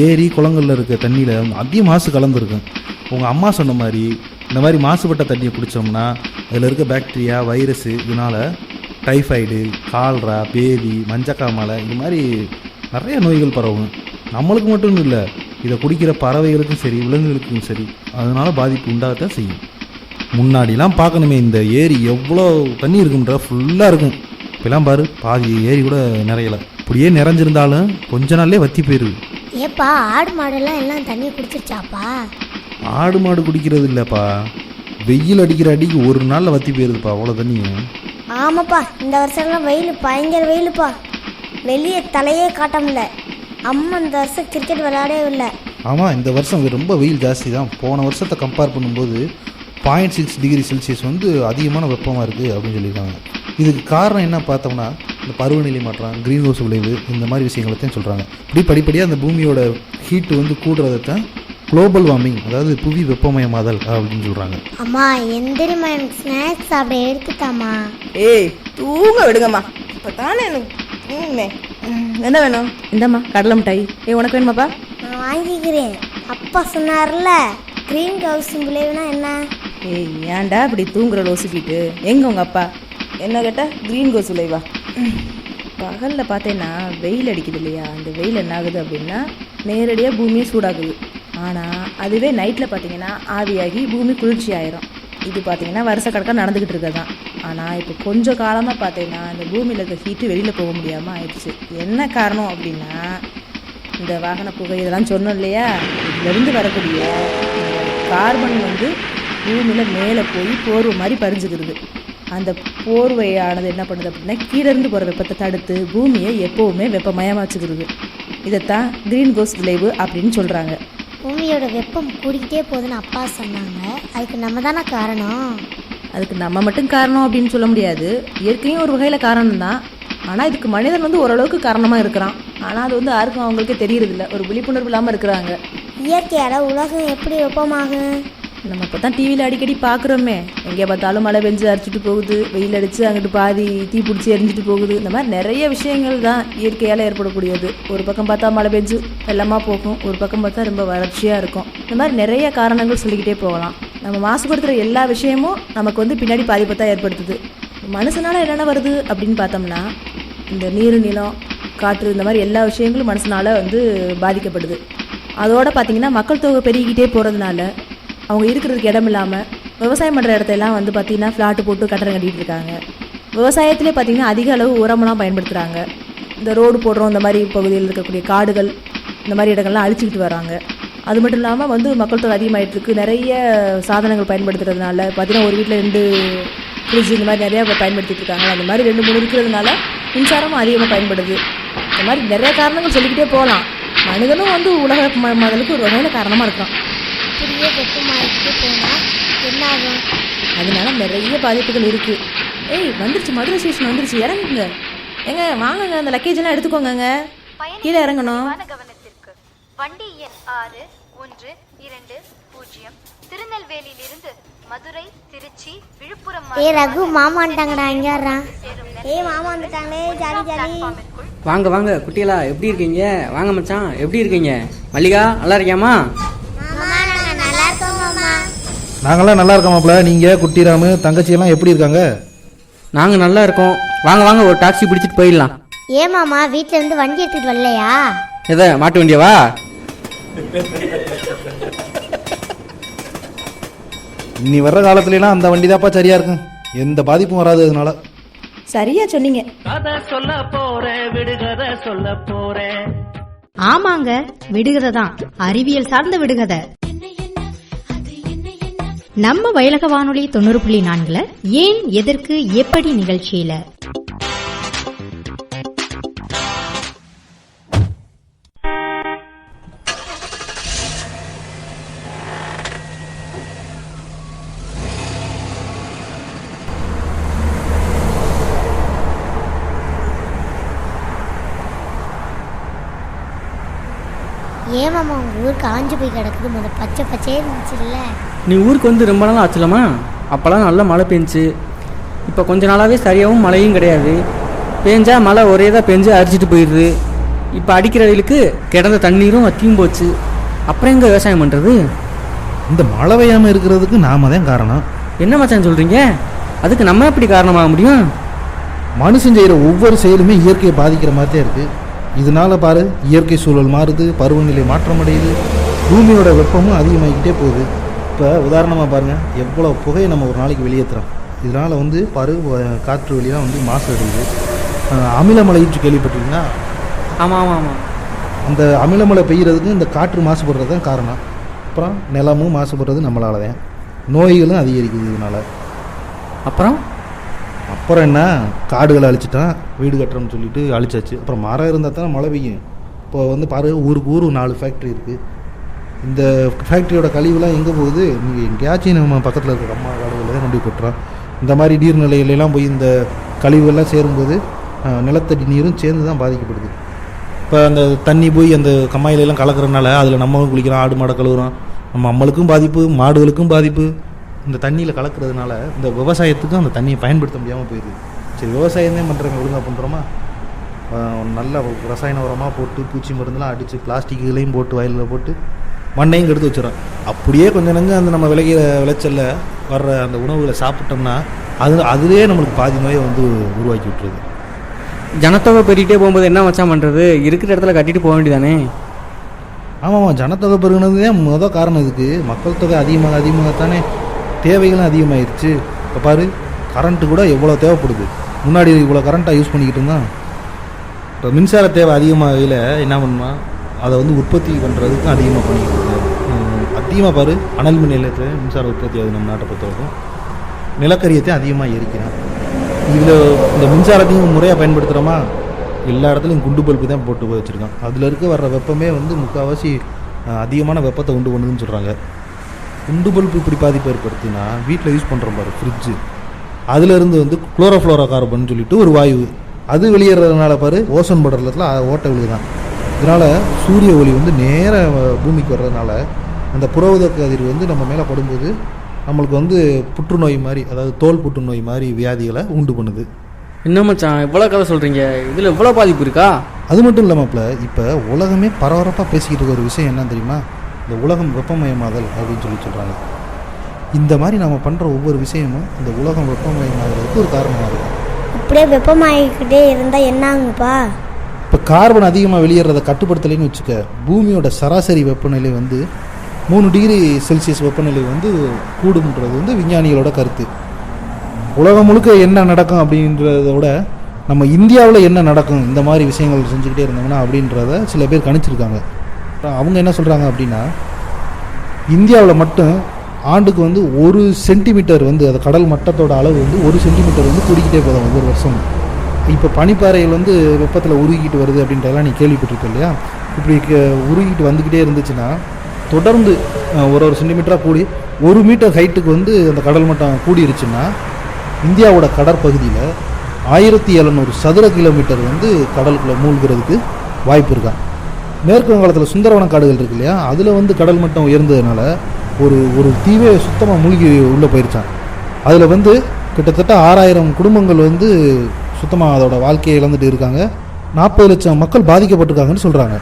ஏரி குளங்களில் இருக்க தண்ணியில் அதிக மாசு கலந்துருக்கும். உங்கள் அம்மா சொன்ன மாதிரி இந்த மாதிரி மாசுபட்ட தண்ணியை குடித்தோம்னா அதில் இருக்க பாக்டீரியா, வைரஸு, இதனால் டைஃபாய்டு, கால்ரா, பேதி, மஞ்சக்காமலை இது மாதிரி நிறைய நோய்கள் பரவும். நம்மளுக்கு மட்டும் இல்லை, இதை குடிக்கிற பறவைகளுக்கும் சரி, விலங்குகளுக்கும் சரி, அதனால் பாதிப்பு உண்டாகத்தான் செய்யும். முன்னாடிலாம் பார்க்கணுமே, இந்த ஏரி எவ்வளோ தண்ணி இருக்குன்ற ஃபுல்லாக இருக்கும். இப்போலாம் பாரு, பாதி ஏரி கூட நிறையலை. இப்படியே நிறைஞ்சிருந்தாலும் கொஞ்ச நாள்லேயே வற்றி போயிடுது. ஏப்பா ஆடு மாடெல்லாம் எல்லாம் தண்ணியை குடிச்சிருச்சாப்பா? ஆடு மாடு குடிக்கிறது இல்லைப்பா, வெயில் அடிக்கிற அடிக்கு ஒரு நாளில் வற்றி போயிடுதுப்பா அவ்வளோ தண்ணியும். ஆமாப்பா, இந்த வருஷம்லாம் வெயில் பயங்கர வெயிலுப்பா. வெளியே தலையே காட்ட முடியல. அம்மா இந்த வருஷம் கிரிக்கெட் விளையாடவே இல்லை. ஆமாம், இந்த வருஷம் ரொம்ப வெயில் ஜாஸ்தி தான். போன வருஷத்தை கம்பேர் பண்ணும்போது 0.6 டிகிரி செல்சியஸ் வந்து அதிகமான வெப்பமாக இருக்குது அப்படின்னு சொல்லியிருக்காங்க. இதுக்கு காரணம் என்ன பார்த்தோம்னா, இந்த பருவநிலை மாற்றம், க்ரீன் ஹவுஸ் விளைவு, இந்த மாதிரி விஷயங்களைத்தான் சொல்கிறாங்க. இப்படி படிப்படியாக அந்த பூமியோட ஹீட்டு வந்து கூடுறதைத்தான் குளோபல் வார்மிங், அதாவது புவி வெப்பமயமாதல் அப்படின்னு சொல்கிறாங்க. அம்மா எந்திரிம்மா, எனக்கு ஸ்நாக்ஸ் சாப்பிட எடுத்துட்டாமா. ஏய் தூங்க விடுங்கம்மா, இப்போ தானே எனக்கு தூங்குமே. என்ன வேணும்? இந்தம்மா கடலை மிட்டாய். உனக்கு வேணுமாப்பா? நான் வாங்கிக்கிறேன். அப்பா சொன்னார்ல க்ரீன் ஹவுஸ் விளைவுனா என்ன? ஏய் ஏன்டா இப்படி தூங்குற லோசிக்கிட்டு? எங்க உங்க அப்பா என்ன கேட்டா க்ரீன் ஹவுஸ் விளைவா? பகலில் பார்த்தேன்னா வெயில் அடிக்குது இல்லையா, அந்த வெயில் என்ன ஆகுது அப்படின்னா நேரடியாக பூமியை சூடாக்குது. ஆனால் அதுவே நைட்டில் பார்த்தீங்கன்னா ஆவியாகி பூமி குளிர்ச்சி ஆயிரும். இது பார்த்தீங்கன்னா வருஷக்கணக்காக நடந்துக்கிட்டு இருக்கதான். ஆனால் இப்போ கொஞ்சம் காலமாக பார்த்தீங்கன்னா இந்த பூமியில் இருக்க ஹீட்டு வெளியில் போக முடியாமல் ஆயிடுச்சு. என்ன காரணம் அப்படின்னா இந்த வாகன புகை இதெல்லாம் சொன்னோம் இல்லையா, இதுலேருந்து வரக்கூடிய கார்பன் வந்து பூமியில் மேலே போய் போர்வை மாதிரி பறிஞ்சுக்கிறது. அந்த போர்வையானது என்ன பண்ணுது அப்படின்னா கீழேருந்து போகிற வெப்பத்தை தடுத்து பூமியை எப்போவுமே வெப்பமயமாக வச்சுக்கிறது. இதைத்தான் க்ரீன் ஹவுஸ் விளைவு அப்படின்னு சொல்கிறாங்க. பூமியோட வெப்பம் கூடிக்கிட்டே போகுதுன்னு அப்பா சொன்னாங்க. அதுக்கு நம்ம தானே காரணம்? அதுக்கு நம்ம மட்டும் காரணம் அப்படின்னு சொல்ல முடியாது. இயற்கையும் ஒரு வகையில் காரணம் தான். ஆனால் இதுக்கு மனிதன் வந்து ஓரளவுக்கு காரணமாக இருக்கிறான். ஆனால் அது வந்து யாருக்கும் அவங்களுக்கே தெரியறதில்ல, ஒரு விழிப்புணர்வு இல்லாமல் இருக்கிறாங்க. இயற்கையால் உலகம் எப்படி வெப்பமாகும்? நம்ம இப்போ தான் டிவியில் அடிக்கடி பார்க்குறோமே, எங்கே பார்த்தாலும் மழை பெஞ்சு அடிச்சுட்டு போகுது, வெயில் அடித்து அங்கிட்டு பாதி தீ பிடிச்சி எரிஞ்சிட்டு போகுது. இந்த மாதிரி நிறைய விஷயங்கள் தான் இயற்கையால் ஏற்படக்கூடியது. ஒரு பக்கம் பார்த்தா மழை பெஞ்சு வெள்ளமாக போகும், ஒரு பக்கம் பார்த்தா ரொம்ப வறட்சியாக இருக்கும். இந்த மாதிரி நிறைய காரணங்கள் சொல்லிக்கிட்டே போகலாம். நம்ம மாசுபடுத்துகிற எல்லா விஷயமும் நமக்கு வந்து பின்னாடி பாதிப்பை தான் ஏற்படுத்துது. மனுஷனால் என்னென்ன வருது அப்படின்னு பார்த்தோம்னா, இந்த நீர், நிலம், காற்று, இந்த மாதிரி எல்லா விஷயங்களும் மனுஷனால் வந்து பாதிக்கப்படுது. அதோடு பார்த்திங்கன்னா மக்கள் தொகை பெருகிக்கிட்டே போகிறதுனால அவங்க இருக்கிறதுக்கு இடம் இல்லாமல் விவசாயம் பண்ணுற இடத்தையெல்லாம் வந்து பார்த்திங்கன்னா ஃப்ளாட்டு போட்டு கட்டடம் கட்டிகிட்டு இருக்காங்க. விவசாயத்திலே பார்த்திங்கன்னா அதிக அளவு உரமெல்லாம் பயன்படுத்துகிறாங்க. இந்த ரோடு போடுறோம், இந்த மாதிரி பகுதியில் இருக்கக்கூடிய காடுகள், இந்த மாதிரி இடங்கள்லாம் அழிச்சிக்கிட்டு வராங்க. அது மட்டும் இல்லாமல் வந்து மக்கள் தொகை அதிகமாகிட்டுருக்கு. நிறைய சாதனங்கள் பயன்படுத்துறதுனால பார்த்திங்கன்னா ஒரு வீட்டில் 2 ஃப்ரிட்ஜ் இந்த மாதிரி நிறையா பயன்படுத்திட்டு இருக்காங்க. அந்த மாதிரி 2-3 இருக்கிறதுனால மின்சாரமும் அதிகமாக பயன்படுது. இந்த மாதிரி நிறைய காரணங்கள் சொல்லிக்கிட்டே போகலாம். மனிதனும் வந்து உலக முதலுக்கு ஒரு வகையில் காரணமாக இருக்கான். இப்படியே வெப்பமாகிட்டு போனால் என்ன ஆகும்? அதனால நிறைய பாதிப்புகள் இருக்குது. ஏய் வந்துருச்சு, மதுரை ஸ்டேஷன் வந்துருச்சு, இறங்குங்க. ஏங்க வாங்குங்க, அந்த லக்கேஜ் எல்லாம் எடுத்துக்கோங்க, கீழே இறங்கணும். கவனத்திற்கு வண்டி எண் 6120 திருநெல்வேலியிலிருந்து மதுரை, திருச்சி, விழுப்புரம். ரகு மாமா வந்துட்டாங்கடா. இங்கே வர்றான். மாமா வந்துட்டாங்களே, ஜாலி ஜாலி. வாங்க வாங்க குட்டிகளா, எப்படி இருக்கீங்க? வாங்க மச்சான், எப்படி இருக்கீங்க? மல்லிகா நல்லா இருக்கியாமா? நல்லா இருக்கோம் மாமா. நாங்களாம் நல்லா இருக்கோம் மாப்பிள்ள. நீங்கள், குட்டிராமு, தங்கச்சியெல்லாம் எப்படி இருக்காங்க? நாங்கள் நல்லா இருக்கோம். வாங்க வாங்க ஒரு டாக்ஸி பிடிச்சிட்டு போயிடலாம். மாமா வீட்டில் இருந்து வண்டி எடுத்துகிட்டு வரலையா? எதை மாட்டு வண்டியவா? இனி வர்ற காலத்துலலாம் அந்த வண்டி தான்ப்பா சரியாக இருக்கும், எந்த பாதிப்பும் வராது. அதனால சரியா சொன்னீங்க. ஆமாங்க, விடுகதை தான், அறிவியல் சார்ந்த விடுகதை. நம்ம வயலக வானொலி 90.4 ஏன், எதற்கு, எப்படி நிகழ்ச்சியில ஏன் மாமா உங்கள் ஊர் காஞ்சு போய் கிடக்குது, முதல் பச்சை பச்சையே இருந்துச்சுல்ல. நீ ஊருக்கு வந்து ரொம்ப நாள் ஆச்சுலம்மா. அப்போல்லாம் நல்லா மழை பெஞ்சுச்சு. இப்போ கொஞ்ச நாளாகவே சரியாகவும் மழையும் கிடையாது. பேஞ்சா மழை ஒரே தான் பெஞ்சு அரிச்சிட்டு போயிடுது. இப்போ அடிக்கிற வெயிலுக்கு கிடந்த தண்ணீரும் வத்தியும் போச்சு. அப்புறம் எங்கே விவசாயம் பண்ணுறது? இந்த மழை பெய்யாமல் இருக்கிறதுக்கு நாம தான் காரணம். என்ன மச்சான் சொல்கிறீங்க? அதுக்கு நம்ம எப்படி காரணமாக முடியும்? மனுஷன் செய்கிற ஒவ்வொரு செயலுமே இயற்கையை பாதிக்கிற மாதிரி தான் இருக்குது. இதனால பாரு, இயற்கை சூழல் மாறுது, பருவநிலை மாற்றம் அடையுது, பூமியோட வெப்பமும் அதிகமாகிக்கிட்டே போகுது. இப்போ உதாரணமாக பாருங்கள், எவ்வளோ புகையை நம்ம ஒரு நாளைக்கு வெளியேற்றுறோம். இதனால் வந்து காற்று வழியாக வந்து மாசு அடையுது. அமிலமழைன்னு கேள்விப்பட்டிருக்கீங்கன்னா? ஆமாம் ஆமாம் ஆமாம். அந்த அமிலமழை பெய்கிறதுக்கு இந்த காற்று மாசுபடுறது தான் காரணம். அப்புறம் நிலமும் மாசுபடுறது நம்மளால தான். நோய்களும் அதிகரிக்குது இதனால். அப்புறம் என்ன, காடுகளை அழிச்சிட்டான், வீடு கட்டுறோம்னு சொல்லிட்டு அழிச்சாச்சு. அப்புறம் மரம் இருந்தால் தானே மழை பெய்யும். இப்போ வந்து பாரு, ஊருக்கு 4 ஃபேக்ட்ரி இருக்குது. இந்த ஃபேக்ட்ரியோட கழிவுலாம் எங்கே போகுது? நீங்கள் எங்கேயாச்சும் நம்ம பக்கத்தில் இருக்கிற அம்மா காடுகளில் தான் கொண்டு போட்டுறோம். இந்த மாதிரி நீர்நிலைகளெல்லாம் போய் இந்த கழிவுகள்லாம் சேரும்போது நிலத்தடி நீரும் சேர்ந்து தான் பாதிக்கப்படுது. இப்போ அந்த தண்ணி போய் அந்த கம்மாயிலெல்லாம் கலக்கிறதுனால அதில் நம்மளும் குளிக்கிறோம், ஆடு மாடை கழுவுறோம். நம்ம நம்மளுக்கும் பாதிப்பு, மாடுகளுக்கும் பாதிப்பு. இந்த தண்ணியில் கலக்கிறதுனால இந்த விவசாயத்துக்கும் அந்த தண்ணியை பயன்படுத்த முடியாமல் போயிடுது. சரி, விவசாயமே பண்ணுறவங்க ஒழுங்காக பண்ணுறோமா? நல்ல ரசாயன உரமாக போட்டு பூச்சி மருந்துலாம் அடித்து பிளாஸ்டிக்குகளையும் போட்டு வயலில் போட்டு மண்ணையும் கெடுத்து வச்சிடறோம். அப்படியே கொஞ்சம் நஞ்சம் அந்த நம்ம விளைச்சலில் வர்ற அந்த உணவுகளை சாப்பிட்டோம்னா அதுலேயே நம்மளுக்கு பாதி நோயை வந்து உருவாக்கி விட்டுருது. ஜனத்தொகை பெருகிட்டே போகும்போது என்ன மச்சான் பண்ணுறது? இருக்கிற இடத்துல கட்டிட்டு போக வேண்டியதானே? ஆமாம், ஜனத்தொகை பெருகினது தான் முதல் காரணம். இதுக்கு மக்கள் தொகை அதிகமாகத்தானே தேவைகளும் அதிகமாகிடுச்சு. இப்போ பாரு, கரண்ட்டு கூட எவ்வளோ தேவைப்படுது. முன்னாடி இவ்வளோ கரண்ட்டாக யூஸ் பண்ணிக்கிட்டு இருந்தான். இப்போ மின்சார தேவை அதிகமாகல என்ன பண்ணுமா, அதை வந்து உற்பத்தி பண்ணுறதுக்கும் அதிகமாக பண்ணிக்கிட்டு இருக்கு. அதிகமாக பாரு, அனல் மின் நிலையத்தில் மின்சார உற்பத்தி ஆகுது நம்ம நாட்டை பொறுத்தவரைக்கும். நிலக்கரியத்தையும் அதிகமாக எரிக்கிறான். இதில் இந்த மின்சாரத்தையும் முறையாக பயன்படுத்துகிறோமா? எல்லா இடத்துலையும் குண்டு பல்பு தான் போட்டு வச்சுருக்கான். அதில் வர்ற வெப்பமே வந்து முக்கால்வாசி அதிகமான வெப்பத்தை உண்டு பண்ணுதுன்னு சொல்கிறாங்க. குண்டு பல்பு இப்படி பாதிப்பு ஏற்படுத்தினா வீட்டில் யூஸ் பண்ணுறோம் பாரு, ஃப்ரிட்ஜு, அதிலிருந்து வந்து குளோரோஃப்ளோரோ கார்பன் சொல்லிட்டு ஒரு வாயு, அது வெளியேறதுனால பாரு ஓசோன் படலத்தில் ஓட்டை விழுதுதான். இதனால் சூரிய ஒளி வந்து நேராக பூமிக்கு வர்றதுனால அந்த புறஊதா கதிர் வந்து நம்ம மேலே படும்போது நம்மளுக்கு வந்து புற்றுநோய் மாதிரி, அதாவது தோல் புற்றுநோய் மாதிரி வியாதிகளை உண்டு பண்ணுது. என்ன மச்சான் இவ்வளோ கதை சொல்கிறீங்க? இதில் இவ்வளோ பாதிப்பு இருக்கா? அது மட்டும் இல்லாமப்பல, இப்போ உலகமே பரபரப்பாக பேசிக்கிட்டு இருக்க ஒரு விஷயம் என்ன தெரியுமா? இந்த உலகம் வெப்பமயமாதல் அப்படின்னு சொல்கிறாங்க. இந்த மாதிரி நம்ம பண்ணுற ஒவ்வொரு விஷயமும் இந்த உலகம் வெப்பமயமாகிறதுக்கு ஒரு காரணமாக இருக்கும். அப்படியே வெப்பமாகிக்கிட்டே இருந்தால் என்ன ஆகுங்கப்பா? இப்போ கார்பன் அதிகமாக வெளியேறதை கட்டுப்படுத்தலைன்னு வச்சுக்க, பூமியோட சராசரி வெப்பநிலை வந்து 3 டிகிரி செல்சியஸ் வெப்பநிலை வந்து கூடும்ன்றது வந்து விஞ்ஞானிகளோட கருத்து. உலகம் முழுக்க என்ன நடக்கும் அப்படின்றத விட நம்ம இந்தியாவில் என்ன நடக்கும் இந்த மாதிரி விஷயங்கள் செஞ்சுக்கிட்டே இருந்தோம்னா அப்படின்றத சில பேர் கணிச்சிருக்காங்க. அவங்க என்ன சொல்கிறாங்க அப்படின்னா, இந்தியாவில் மட்டும் ஆண்டுக்கு வந்து 1 சென்டிமீட்டர் வந்து அது கடல் மட்டத்தோட அளவு வந்து 1 சென்டிமீட்டர் வந்து கூடிக்கிட்டே போதும் ஒவ்வொரு வருஷம். இப்போ பனிப்பாறைகள் வந்து வெப்பத்தில் உருகிக்கிட்டு வருது அப்படின்றதெல்லாம் நீ கேள்விப்பட்டிருக்க இல்லையா? இப்படி உருகிட்டு வந்துக்கிட்டே இருந்துச்சுன்னா தொடர்ந்து ஒரு சென்டிமீட்டராக கூடி 1 மீட்டர் ஹைட்டுக்கு வந்து அந்த கடல் மட்டம் கூடிருச்சுன்னா இந்தியாவோட கடற்பகுதியில் 1700 சதுர கிலோமீட்டர் வந்து கடலுக்குள்ளே மூழ்கிறதுக்கு வாய்ப்பு இருக்கா. மேற்கு வங்காளத்தில் சுந்தரவன காடுகள் இருக்கு இல்லையா, அதில் வந்து கடல் மட்டம் உயர்ந்ததுனால ஒரு தீவே சுத்தமாக மூழ்கி உள்ளே போயிருச்சான். அதில் வந்து கிட்டத்தட்ட 6000 குடும்பங்கள் வந்து சுத்தமாக அதோட வாழ்க்கையை இழந்துட்டு இருக்காங்க. 40 லட்சம் மக்கள் பாதிக்கப்பட்டிருக்காங்கன்னு சொல்கிறாங்க.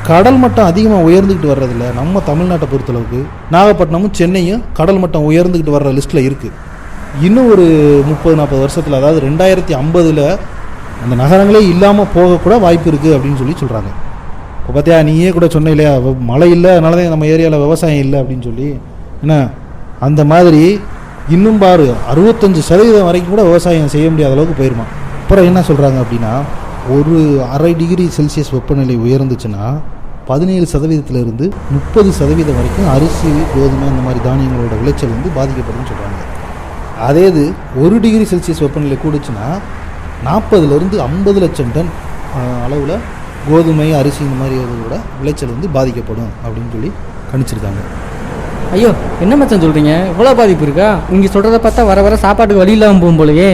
கடல் மட்டம் அதிகமாக உயர்ந்துக்கிட்டு வர்றதில்ல. நம்ம தமிழ்நாட்டை பொறுத்தளவுக்கு நாகப்பட்டினமும் சென்னையும் கடல் மட்டம் உயர்ந்துக்கிட்டு வர்ற லிஸ்ட்டில் இருக்குது. இன்னும் ஒரு 30-40 வருஷத்தில், அதாவது 2050 அந்த நகரங்களே இல்லாமல் போகக்கூட வாய்ப்பு இருக்குது அப்படின்னு சொல்கிறாங்க. இப்போ பார்த்தியா, நீயே கூட சொன்ன இல்லையா, மழை இல்லை அதனால தான் நம்ம ஏரியாவில் விவசாயம் இல்லை அப்படின்னு சொல்லி. என்ன அந்த மாதிரி இன்னும் பாரு 65% வரைக்கும் கூட விவசாயம் செய்ய முடியாத அளவுக்கு போயிருமா. அப்புறம் என்ன சொல்கிறாங்க அப்படின்னா, ஒரு அரை டிகிரி செல்சியஸ் வெப்பநிலை உயர்ந்துச்சுன்னா 17%இருந்து 30% வரைக்கும் அரிசி, கோதுமை இந்த மாதிரி தானியங்களோட விளைச்சல் வந்து பாதிக்கப்படும்னு சொல்கிறாங்க. அதே இது 1 டிகிரி செல்சியஸ் வெப்பநிலை கூடுச்சுன்னா 40-50 லட்சம் டன் அளவில் கோதுமை, அரிசி இந்த மாதிரி இதோட விளைச்சல் வந்து பாதிக்கப்படும் அப்படின்னு சொல்லி கணிச்சிருக்காங்க. ஐயோ என்ன மச்சான் சொல்கிறீங்க? இவ்வளோ பாதிப்பு இருக்கா? நீங்கள் சொல்கிறத பார்த்தா வர சாப்பாட்டுக்கு வழி இல்லாமல் போகும் போலையே.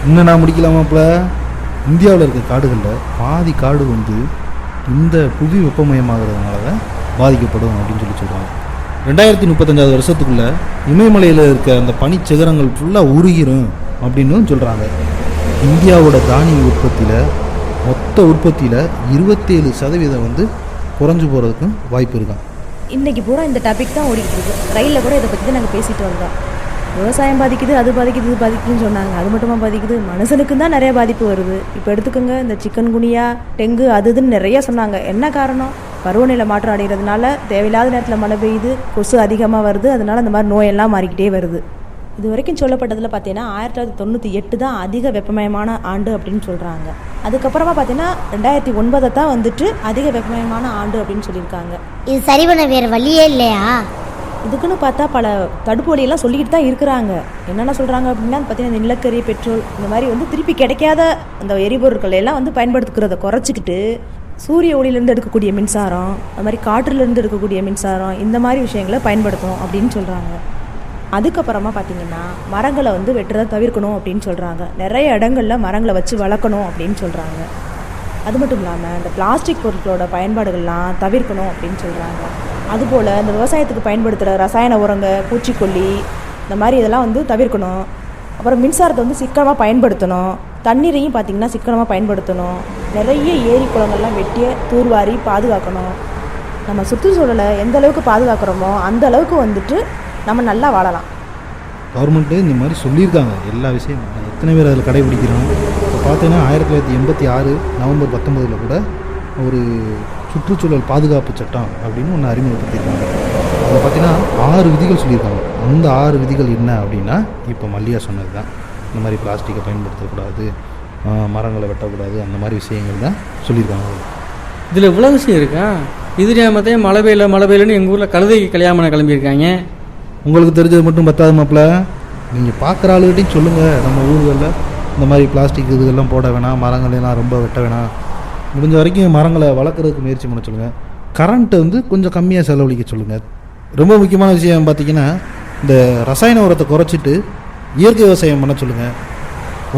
இன்னும் நான் முடிக்கலாமாப்பில், இந்தியாவில் இருக்க காடுகளில் பாதி காடு வந்து இந்த புவி வெப்பமயமாகிறதுனால தான் பாதிக்கப்படும் அப்படின்னு சொல்கிறாங்க. 2035 வருஷத்துக்குள்ளே இமயமலையில் இருக்க அந்த பனிச்சிகரங்கள் ஃபுல்லாக உருகிரும் அப்படின்னு சொல்கிறாங்க. இந்தியாவோட தானிய உற்பத்தியில் மொத்த உற்பத்தியில் 27% வந்து குறைஞ்சு போகிறதுக்கும் வாய்ப்பு இருக்கான். இன்றைக்கி பூரா இந்த டாபிக் தான் ஓடிக்கிட்டு இருக்கு. ரயிலில் கூட இதை பற்றி தான் நாங்கள் பேசிட்டு வந்தோம். விவசாயம் பாதிக்குது, அது பாதிக்குது, இது பாதிக்குதுன்னு சொன்னாங்க. அது மட்டுமா பாதிக்குது, மனுஷனுக்கு தான் நிறைய பாதிப்பு வருது. இப்போ எடுத்துக்கோங்க, இந்த சிக்கன் குனியா, டெங்கு, அது இதுன்னு நிறைய சொன்னாங்க. என்ன காரணம்? பருவநிலை மாற்றம் அடைகிறதுனால தேவையில்லாத நேரத்தில் மழை பெய்யுது, கொசு அதிகமாக வருது, அதனால இந்த மாதிரி நோயெல்லாம் மாறிக்கிட்டே வருது. இது வரைக்கும் சொல்லப்பட்டதில் பார்த்தீங்கன்னா 1998 தான் அதிக வெப்பமயமான ஆண்டு அப்படின்னு சொல்கிறாங்க. அதுக்கப்புறமா பார்த்தீங்கன்னா 2009 தான் வந்துட்டு அதிக வெப்பமயமான ஆண்டு அப்படின்னு சொல்லியிருக்காங்க. இது சரி பண்ண வேறு வழியே இல்லையா? இதுக்குன்னு பார்த்தா பல தடுப்பு வழியெல்லாம் சொல்லிக்கிட்டு தான் இருக்கிறாங்க. என்னென்ன சொல்கிறாங்க அப்படின்னா பார்த்தீங்கன்னா இந்த நிலக்கரி, பெட்ரோல் இந்த மாதிரி வந்து திருப்பி கிடைக்காத அந்த எரிபொருட்கள் எல்லாம் வந்து பயன்படுத்துக்கிறத குறைச்சிக்கிட்டு சூரிய ஒளியிலேருந்து எடுக்கக்கூடிய மின்சாரம், அது மாதிரி காற்றுலேருந்து எடுக்கக்கூடிய மின்சாரம், இந்த மாதிரி விஷயங்களை பயன்படுத்தணும் அப்படின்னு சொல்கிறாங்க. அதுக்கப்புறமா பார்த்திங்கன்னா மரங்களை வந்து வெட்டுறதை தவிர்க்கணும் அப்படின்னு சொல்கிறாங்க. நிறைய இடங்களில் மரங்களை வச்சு வளர்க்கணும் அப்படின்னு சொல்கிறாங்க. அது மட்டும் இல்லாமல் இந்த பிளாஸ்டிக் பொருட்களோட பயன்பாடுகள்லாம் தவிர்க்கணும் அப்படின்னு சொல்கிறாங்க. அதுபோல் இந்த விவசாயத்துக்கு பயன்படுத்துகிற ரசாயன உரங்கள், பூச்சிக்கொல்லி இந்த மாதிரி இதெல்லாம் வந்து தவிர்க்கணும். அப்புறம் மின்சாரத்தை வந்து சிக்கனமாக பயன்படுத்தணும். தண்ணீரையும் பார்த்திங்கன்னா சிக்கனமாக பயன்படுத்தணும். நிறைய ஏரி குளங்கள்லாம் வெட்டிய தூர்வாரி பாதுகாக்கணும். நம்ம சுற்றுச்சூழலை எந்த அளவுக்கு பாதுகாக்கிறோமோ அந்த அளவுக்கு வந்துட்டு நம்ம நல்லா வாழலாம். கவர்மெண்ட்டு இந்த மாதிரி சொல்லியிருக்காங்க எல்லா விஷயமும். எத்தனை பேர் அதில் கடைபிடிக்கிறோம்? இப்போ பார்த்தீங்கன்னா 1986 நவம்பர் 19 கூட ஒரு சுற்றுச்சூழல் பாதுகாப்பு சட்டம் அப்படின்னு ஒன்று அறிமுகப்படுத்தியிருக்காங்க. அதில் பார்த்தீங்கன்னா 6 விதிகள் சொல்லியிருக்காங்க. அந்த 6 விதிகள் என்ன அப்படின்னா, இப்போ மல்லியா சொன்னது தான். இந்த மாதிரி பிளாஸ்டிக்கை பயன்படுத்தக்கூடாது, மரங்களை வெட்டக்கூடாது, அந்த மாதிரி விஷயங்கள் தான் சொல்லியிருக்காங்க. இதில் இவ்வளோ விஷயம் இருக்கா? இது தெரியாமத்தே மழை பெய்யலன்னு எங்கள் ஊரில் கழுதைக்கு கல்யாணம் கிளம்பியிருக்காங்க. உங்களுக்கு தெரிஞ்சது மட்டும் பத்தாது மாப்பிள்ள, நீங்கள் பார்க்குற ஆளுகிட்டையும் சொல்லுங்கள். நம்ம ஊர்களில் இந்த மாதிரி பிளாஸ்டிக் இதுகள்லாம் போட வேணாம், மரங்களெல்லாம் ரொம்ப வெட்ட வேணாம், முடிஞ்ச வரைக்கும் மரங்களை வளர்க்குறதுக்கு முயற்சி பண்ண சொல்லுங்கள். கரண்ட்டை வந்து கொஞ்சம் கம்மியாக செலவழிக்க சொல்லுங்கள். ரொம்ப முக்கியமான விஷயம் பார்த்திங்கன்னா, இந்த ரசாயன உரத்தை குறைச்சிட்டு இயற்கை விவசாயம் பண்ண சொல்லுங்கள்.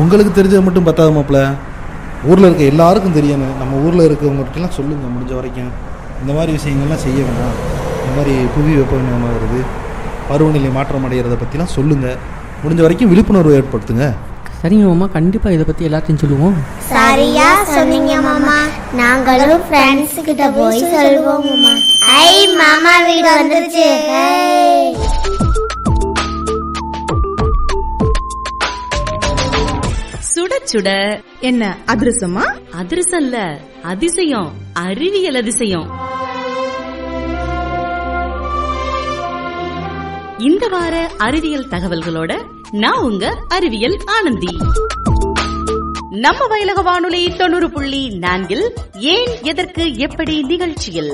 உங்களுக்கு தெரிஞ்சது மட்டும் பத்தாது மாப்பிள்ள, ஊரில் இருக்க எல்லாருக்கும் தெரியணும். நம்ம ஊரில் இருக்கவங்ககிட்டலாம் சொல்லுங்கள் முடிஞ்ச வரைக்கும். இந்த மாதிரி விஷயங்கள்லாம் செய்ய வேணாம், இந்த மாதிரி புவி வெப்பமயமாக வருது, பருவநிலை மாற்றம் அடைகிறத பற்றிலாம் சொல்லுங்கள். முடிஞ்ச வரைக்கும் விழிப்புணர்வு ஏற்படுத்துங்க. சரிங்க மாமா, கண்டிப்பாக இதை பற்றி எல்லாத்தையும் சொல்லுவோம். சரியா சொன்னீங்க மாமா. நாங்களும் ஃப்ரெண்ட்ஸ் கிட்ட போய் சொல்லுவோம் மாமா. ஐ மாமா வீடு வந்துருச்சு. சுட சுட என்ன அதிரசமா? அதிரசம் இல்ல, அதிசயம், அறிவியல் அதிசயம். இந்த வார அறிவியல் தகவல்களோட நான் உங்க அறிவியல் ஆனந்தி. நம்ம வயலக வானொலி 90.4 ஏன் எதற்கு எப்படி நிகழ்ச்சியில்